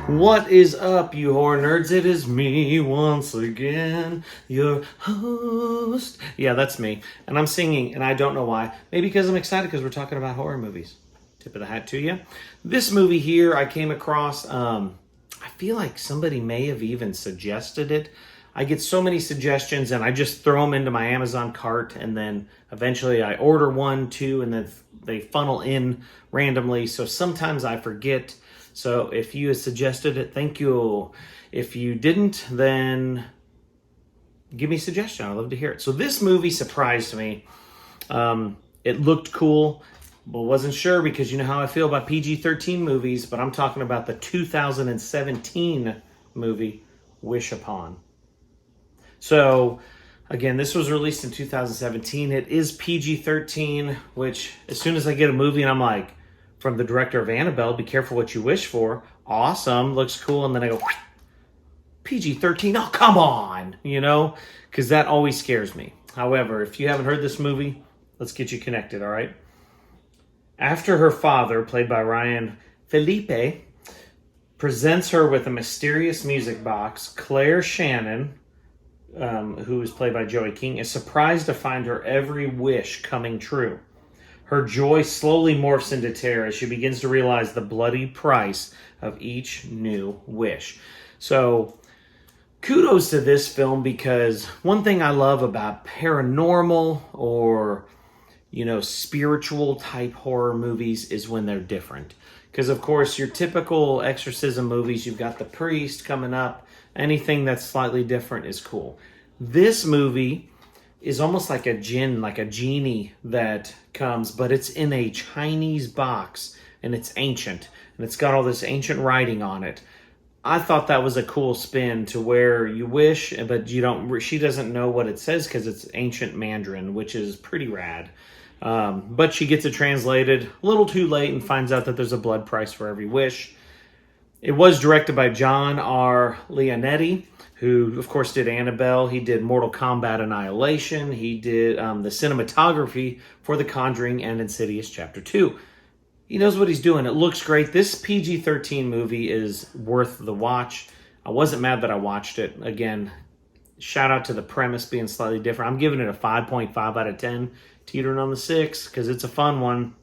What is up, you horror nerds? It is me once again, your host. Yeah, that's me. And I'm singing, and I don't know why. Maybe because I'm excited because we're talking about horror movies. Tip of the hat to you. This movie here, I came across, I feel like somebody may have even suggested it. I get so many suggestions, and I just throw them into my Amazon cart, and then eventually I order one, two, and then they funnel in randomly. So sometimes I forget. So if you suggested it, thank you. If you didn't, then give me a suggestion. I'd love to hear it. So this movie surprised me. It looked cool, but wasn't sure because you know how I feel about PG-13 movies, but I'm talking about the 2017 movie, Wish Upon. So, again, this was released in 2017. It is PG-13, which as soon as I get a movie and I'm like, from the director of Annabelle, be careful what you wish for. Awesome, looks cool. And then I go, PG-13, oh, come on, you know? Because that always scares me. However, if you haven't heard this movie, let's get you connected, all right? After her father, played by Ryan Phillippe, presents her with a mysterious music box, Claire Shannon, who is played by Joey King, is surprised to find her every wish coming true. Her joy slowly morphs into terror as she begins to realize the bloody price of each new wish. So, kudos to this film because one thing I love about paranormal or, you know, spiritual type horror movies is when they're different. Because, of course, your typical exorcism movies, you've got the priest coming up. Anything that's slightly different is cool. This movie is almost like a jinn, like a genie that comes, but it's in a Chinese box, and it's ancient, and it's got all this ancient writing on it. I thought that was a cool spin to where you wish, but you don't. She doesn't know what it says because it's ancient Mandarin, which is pretty rad. But she gets it translated a little too late and finds out that there's a blood price for every wish. It was directed by John R. Leonetti, who, of course, did Annabelle. He did Mortal Kombat Annihilation. He did the cinematography for The Conjuring and Insidious Chapter 2. He knows what he's doing. It looks great. This PG-13 movie is worth the watch. I wasn't mad that I watched it. Again, shout out to the premise being slightly different. I'm giving it a 5.5 out of 10, teetering on the 6, because it's a fun one.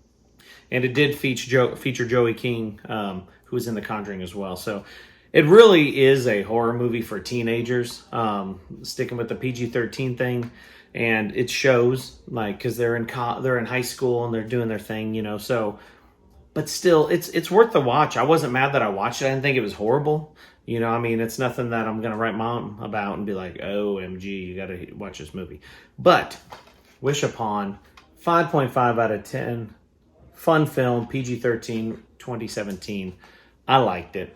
And it did feature Joey King, who was in The Conjuring as well. So it really is a horror movie for teenagers, sticking with the PG-13 thing, and it shows, like, because they're in high school and they're doing their thing, you know. So, but still, it's worth the watch. I wasn't mad that I watched it. I didn't think it was horrible. You know, I mean, it's nothing that I'm gonna write mom about and be like, OMG, you gotta watch this movie. But Wish Upon, 5.5 out of 10. Fun film, PG-13, 2017. I liked it.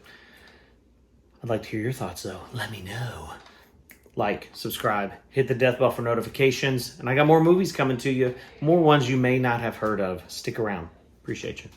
I'd like to hear your thoughts, though. Let me know. Like, subscribe, hit the death bell for notifications. And I got more movies coming to you. More ones you may not have heard of. Stick around. Appreciate you.